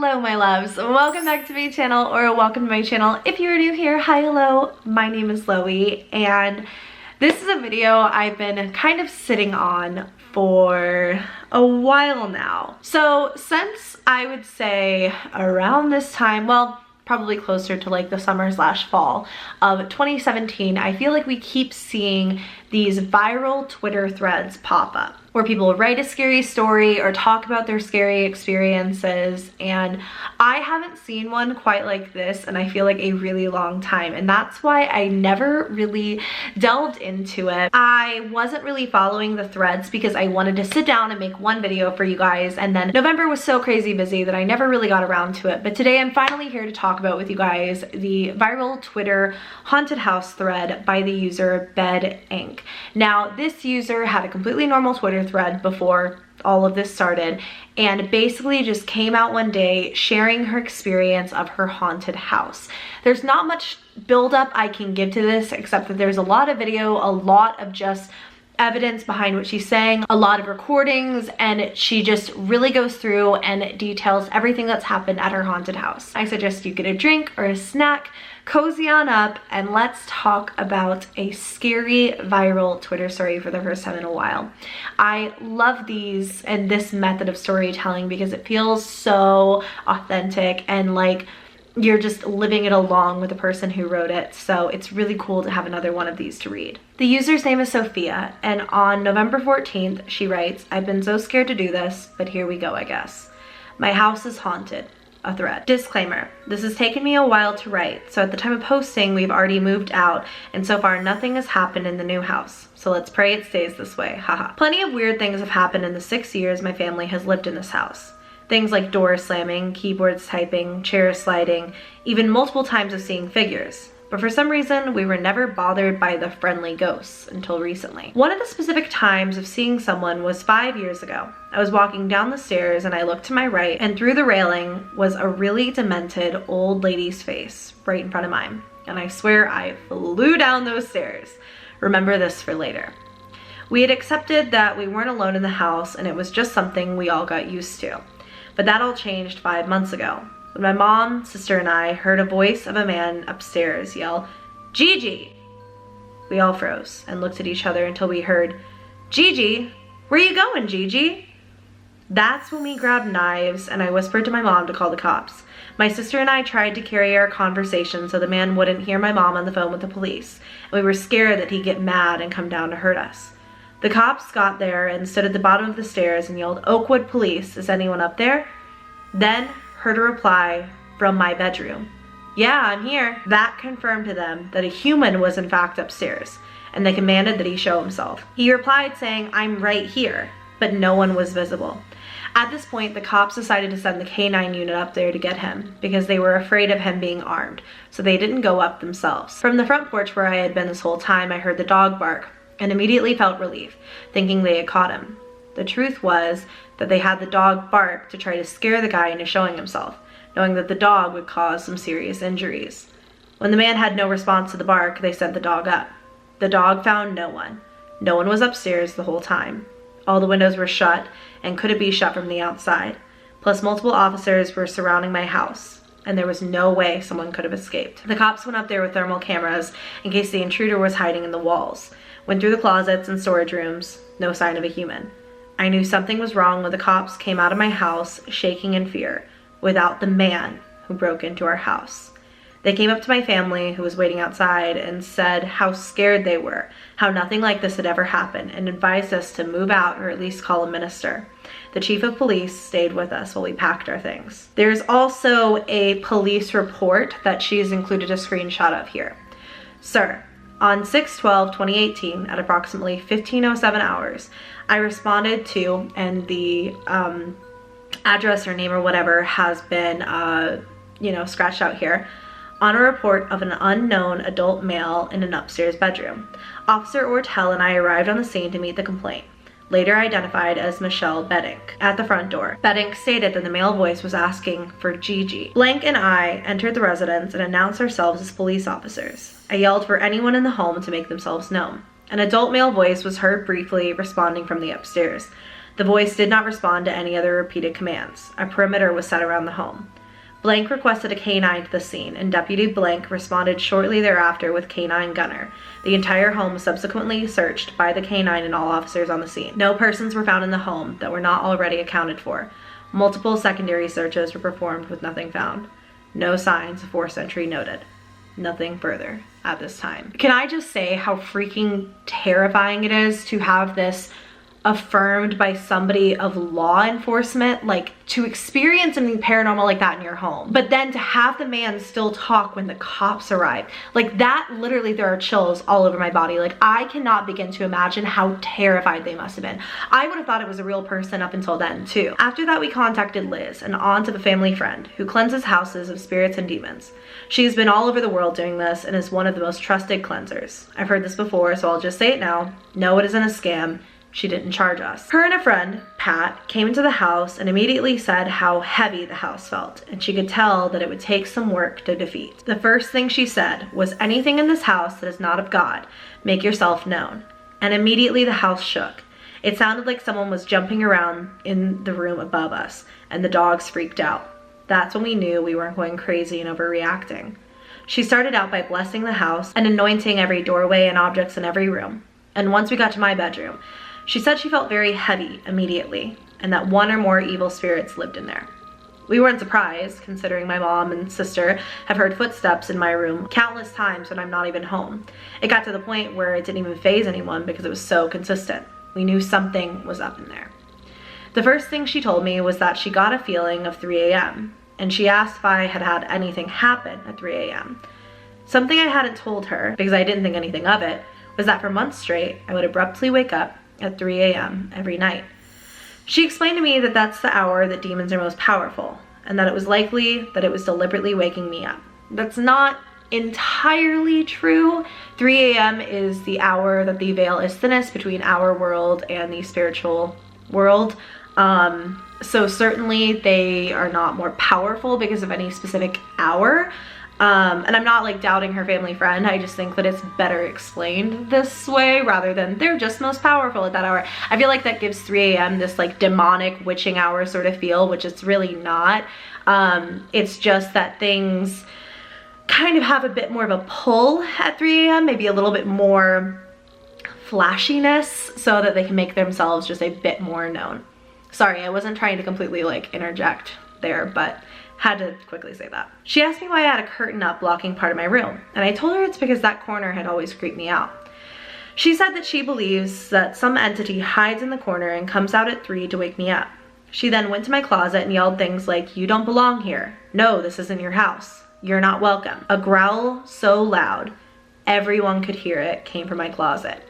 Hello my loves, welcome back to my channel, or welcome to my channel if you're new here. Hi, hello, my name is Loey, and this is a video I've been kind of sitting on for a while now. So since I would say around this time, well, probably closer to like the summer/fall of 2017, I feel like we keep seeing these viral Twitter threads pop up where people write a scary story or talk about their scary experiences, and I haven't seen one quite like this and I feel like a really long time, and that's why I never really delved into it. I wasn't really following the threads because I wanted to sit down and make one video for you guys, and then November was so crazy busy that I never really got around to it. But today I'm finally here to talk about with you guys the viral Twitter haunted house thread by the user Bediink. Now, this user had a completely normal Twitter thread before all of this started, and basically just came out one day sharing her experience of her haunted house. There's not much build-up I can give to this except that there's a lot of video, a lot of just evidence behind what she's saying, a lot of recordings, and she just really goes through and details everything that's happened at her haunted house. I suggest you get a drink or a snack, cozy on up, and let's talk about a scary viral Twitter story for the first time in a while. I love these and this method of storytelling because it feels so authentic and like you're just living it along with the person who wrote it, so it's really cool to have another one of these to read. The user's name is Sophia, and on November 14th, she writes, "I've been so scared to do this, but here we go, I guess. My house is haunted." A thread. Disclaimer, this has taken me a while to write, so at the time of posting, we've already moved out, and so far nothing has happened in the new house. So let's pray it stays this way, haha. Plenty of weird things have happened in the 6 years my family has lived in this house. Things like doors slamming, keyboards typing, chairs sliding, even multiple times of seeing figures. But for some reason, we were never bothered by the friendly ghosts until recently. One of the specific times of seeing someone was 5 years ago. I was walking down the stairs and I looked to my right, and through the railing was a really demented old lady's face right in front of mine. And I swear I flew down those stairs. Remember this for later. We had accepted that we weren't alone in the house and it was just something we all got used to. But that all changed 5 months ago, when my mom, sister, and I heard a voice of a man upstairs yell, "Gigi!" We all froze and looked at each other until we heard, "Gigi? Where you going, Gigi?" That's when we grabbed knives and I whispered to my mom to call the cops. My sister and I tried to carry our conversation so the man wouldn't hear my mom on the phone with the police, and we were scared that he'd get mad and come down to hurt us. The cops got there and stood at the bottom of the stairs and yelled, "Oakwood Police, is anyone up there?" Then heard a reply from my bedroom. "Yeah, I'm here." That confirmed to them that a human was in fact upstairs, and they commanded that he show himself. He replied saying, "I'm right here," but no one was visible. At this point, the cops decided to send the K9 unit up there to get him because they were afraid of him being armed, so they didn't go up themselves. From the front porch where I had been this whole time, I heard the dog bark and immediately felt relief, thinking they had caught him. The truth was that they had the dog bark to try to scare the guy into showing himself, knowing that the dog would cause some serious injuries. When the man had no response to the bark, they sent the dog up. The dog found no one. No one was upstairs the whole time. All the windows were shut and couldn't be shut from the outside. Plus multiple officers were surrounding my house, and there was no way someone could have escaped. The cops went up there with thermal cameras in case the intruder was hiding in the walls. Went through the closets and storage rooms, no sign of a human. I knew something was wrong when the cops came out of my house shaking in fear without the man who broke into our house. They came up to my family who was waiting outside and said how scared they were, how nothing like this had ever happened, and advised us to move out or at least call a minister. The chief of police stayed with us while we packed our things. There's also a police report that she's included a screenshot of here. "Sir, on 6/12/2018 at approximately 15:07 hours, I responded to," and the address or name or whatever has been, scratched out here, "on a report of an unknown adult male in an upstairs bedroom. Officer Ortel and I arrived on the scene to meet the complaint, later identified as Michelle Bediink, at the front door. Bediink stated that the male voice was asking for Gigi. Blank and I entered the residence and announced ourselves as police officers. I yelled for anyone in the home to make themselves known. An adult male voice was heard briefly responding from the upstairs. The voice did not respond to any other repeated commands. A perimeter was set around the home. Blank requested a canine to the scene, and Deputy Blank responded shortly thereafter with Canine Gunner. The entire home was subsequently searched by the canine and all officers on the scene. No persons were found in the home that were not already accounted for. Multiple secondary searches were performed with nothing found. No signs of forced entry noted. Nothing further at this time. Can I just say how freaking terrifying it is to have this affirmed by somebody of law enforcement, like to experience something paranormal like that in your home, but then to have the man still talk when the cops arrive. Like that, literally there are chills all over my body. Like I cannot begin to imagine how terrified they must have been. I would have thought it was a real person up until then too. After that, we contacted Liz, an aunt of a family friend who cleanses houses of spirits and demons. She has been all over the world doing this and is one of the most trusted cleansers. I've heard this before, so I'll just say it now. No, it isn't a scam. She didn't charge us. Her and a friend, Pat, came into the house and immediately said how heavy the house felt, and she could tell that it would take some work to defeat. The first thing she said was, anything in this house that is not of God, make yourself known. And immediately the house shook. It sounded like someone was jumping around in the room above us, and the dogs freaked out. That's when we knew we weren't going crazy and overreacting. She started out by blessing the house and anointing every doorway and objects in every room. And once we got to my bedroom, she said she felt very heavy immediately, and that one or more evil spirits lived in there. We weren't surprised, considering my mom and sister have heard footsteps in my room countless times when I'm not even home. It got to the point where it didn't even faze anyone because it was so consistent. We knew something was up in there. The first thing she told me was that she got a feeling of 3 a.m., and she asked if I had had anything happen at 3 a.m. Something I hadn't told her, because I didn't think anything of it, was that for months straight, I would abruptly wake up at 3 a.m. every night. She explained to me that that's the hour that demons are most powerful, and that it was likely that it was deliberately waking me up. That's not entirely true. 3 a.m. is the hour that the veil is thinnest between our world and the spiritual world. So certainly they are not more powerful because of any specific hour. And I'm not like doubting her family friend. I just think that it's better explained this way rather than they're just most powerful at that hour. I feel like that gives 3 a.m. this like demonic witching hour sort of feel, which it's really not. It's just that things kind of have a bit more of a pull at 3 a.m., maybe a little bit more flashiness so that they can make themselves just a bit more known. Sorry, I wasn't trying to completely like interject there, but had to quickly say that. She asked me why I had a curtain up blocking part of my room, and I told her it's because that corner had always creeped me out. She said that she believes that some entity hides in the corner and comes out at 3 to wake me up. She then went to my closet and yelled things like, "You don't belong here. No, this isn't your house. You're not welcome." A growl so loud, everyone could hear it, came from my closet.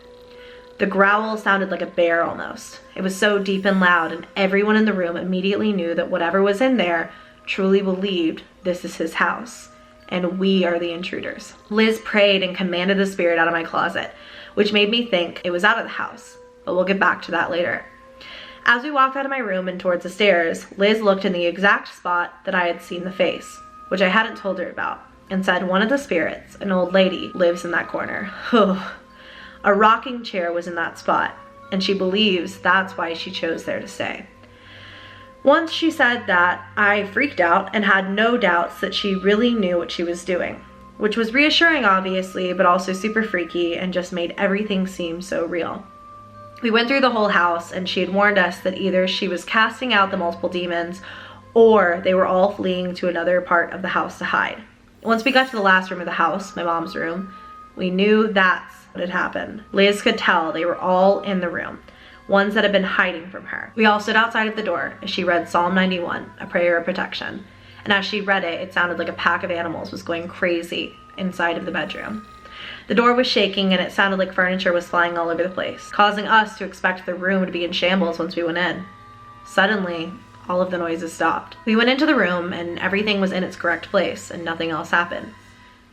The growl sounded like a bear almost. It was so deep and loud, and everyone in the room immediately knew that whatever was in there truly believed this is his house, and we are the intruders. Liz prayed and commanded the spirit out of my closet, which made me think it was out of the house, but we'll get back to that later. As we walked out of my room and towards the stairs, Liz looked in the exact spot that I had seen the face, which I hadn't told her about, and said one of the spirits, an old lady, lives in that corner. A rocking chair was in that spot, and she believes that's why she chose there to stay. Once she said that, I freaked out and had no doubts that she really knew what she was doing, which was reassuring obviously, but also super freaky and just made everything seem so real. We went through the whole house, and she had warned us that either she was casting out the multiple demons or they were all fleeing to another part of the house to hide. Once we got to the last room of the house, my mom's room, we knew that's what had happened. Liz could tell they were all in the room, ones that had been hiding from her. We all stood outside of the door as she read Psalm 91, a prayer of protection. And as she read it, it sounded like a pack of animals was going crazy inside of the bedroom. The door was shaking, and it sounded like furniture was flying all over the place, causing us to expect the room to be in shambles once we went in. Suddenly, all of the noises stopped. We went into the room, and everything was in its correct place, and nothing else happened.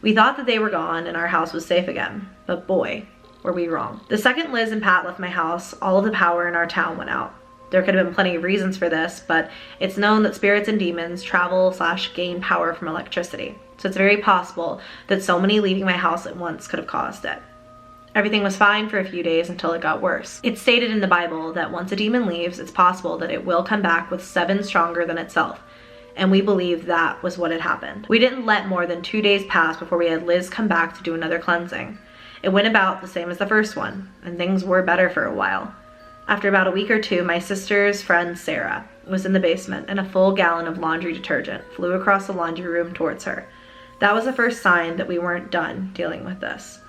We thought that they were gone and our house was safe again, but boy, were we wrong. The second Liz and Pat left my house, all of the power in our town went out. There could have been plenty of reasons for this, but it's known that spirits and demons travel/gain power from electricity. So it's very possible that so many leaving my house at once could have caused it. Everything was fine for a few days until it got worse. It's stated in the Bible that once a demon leaves, it's possible that it will come back with 7 stronger than itself. And we believe that was what had happened. We didn't let more than 2 days pass before we had Liz come back to do another cleansing. It went about the same as the first one, and things were better for a while. After about a week or two, my sister's friend Sarah was in the basement and a full gallon of laundry detergent flew across the laundry room towards her. That was the first sign that we weren't done dealing with this.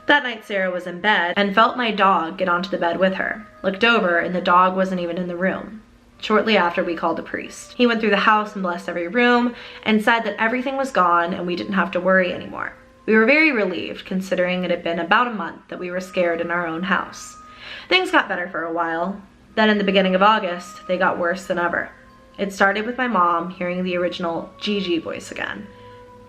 That night Sarah was in bed and felt my dog get onto the bed with her. Looked over and the dog wasn't even in the room. Shortly after, we called a priest. He went through the house and blessed every room and said that everything was gone and we didn't have to worry anymore. We were very relieved, considering it had been about a month that we were scared in our own house. Things got better for a while. Then in the beginning of August, they got worse than ever. It started with my mom hearing the original Gigi voice again.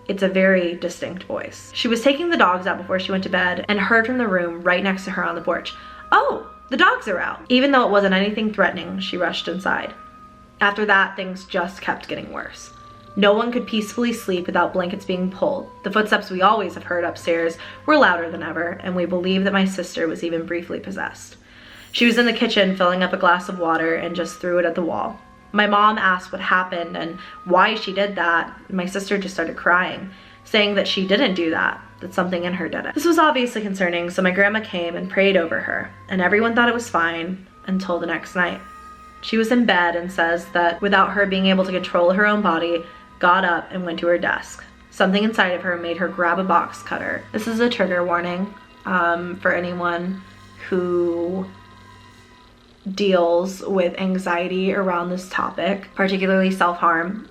It's a very distinct voice. She was taking the dogs out before she went to bed and heard from the room right next to her on the porch, "Oh, the dogs are out." Even though it wasn't anything threatening, she rushed inside. After that, things just kept getting worse. No one could peacefully sleep without blankets being pulled. The footsteps we always have heard upstairs were louder than ever, and we believe that my sister was even briefly possessed. She was in the kitchen filling up a glass of water and just threw it at the wall. My mom asked what happened and why she did that. My sister just started crying, saying that she didn't do that something in her did it. This was obviously concerning, so my grandma came and prayed over her, and everyone thought it was fine until the next night. She was in bed and says that without her being able to control her own body, got up and went to her desk. Something inside of her made her grab a box cutter. This is a trigger warning for anyone who deals with anxiety around this topic, particularly self-harm.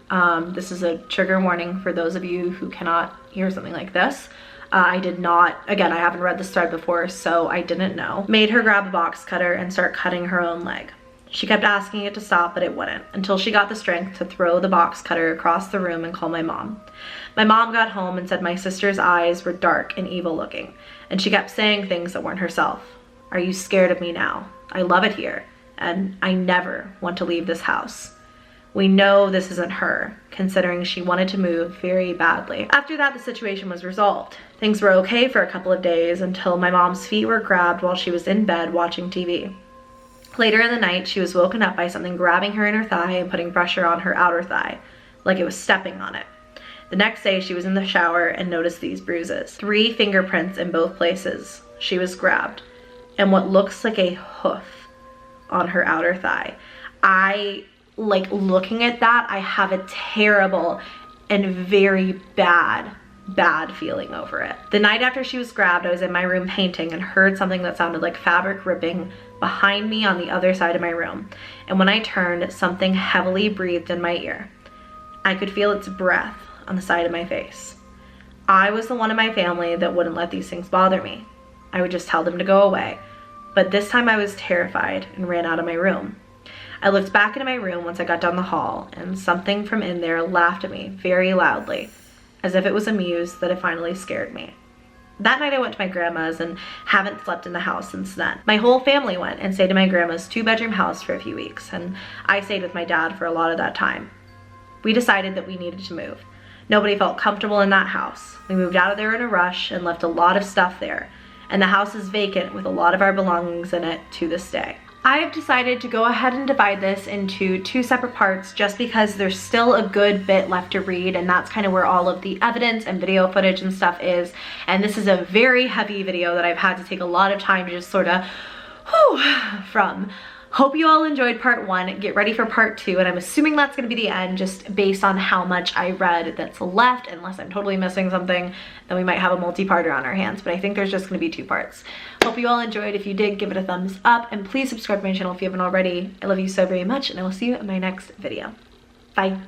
This is a trigger warning for those of you who cannot hear something like this. I did not, again, I haven't read this thread before, so I didn't know. Made her grab a box cutter and start cutting her own leg. She kept asking it to stop, but it wouldn't, until she got the strength to throw the box cutter across the room and call my mom. My mom got home and said my sister's eyes were dark and evil looking, and she kept saying things that weren't herself. "Are you scared of me now? I love it here, and I never want to leave this house." We know this isn't her, considering she wanted to move very badly. After that, the situation was resolved. Things were okay for a couple of days until my mom's feet were grabbed while she was in bed watching TV. Later in the night, she was woken up by something grabbing her inner thigh and putting pressure on her outer thigh, like it was stepping on it. The next day, she was in the shower and noticed these bruises. 3 fingerprints in both places. She was grabbed, and what looks like a hoof on her outer thigh. Looking at that, I have a terrible and very bad feeling over it. The night after she was grabbed, I was in my room painting and heard something that sounded like fabric ripping behind me on the other side of my room. And when I turned, something heavily breathed in my ear. I could feel its breath on the side of my face. I was the one in my family that wouldn't let these things bother me. I would just tell them to go away. But this time I was terrified and ran out of my room. I looked back into my room once I got down the hall, and something from in there laughed at me very loudly, as if it was amused that it finally scared me. That night I went to my grandma's and haven't slept in the house since then. My whole family went and stayed in my grandma's 2-bedroom house for a few weeks, and I stayed with my dad for a lot of that time. We decided that we needed to move. Nobody felt comfortable in that house. We moved out of there in a rush and left a lot of stuff there, and the house is vacant with a lot of our belongings in it to this day. I have decided to go ahead and divide this into 2 separate parts just because there's still a good bit left to read, and that's kind of where all of the evidence and video footage and stuff is. And this is a very heavy video that I've had to take a lot of time to just sort of from. Hope you all enjoyed part 1. Get ready for part 2, and I'm assuming that's going to be the end just based on how much I read that's left. Unless I'm totally missing something, then we might have a multi-parter on our hands, but I think there's just going to be 2 parts. Hope you all enjoyed. If you did, give it a thumbs up, and please subscribe to my channel if you haven't already. I love you so very much, and I will see you in my next video. Bye.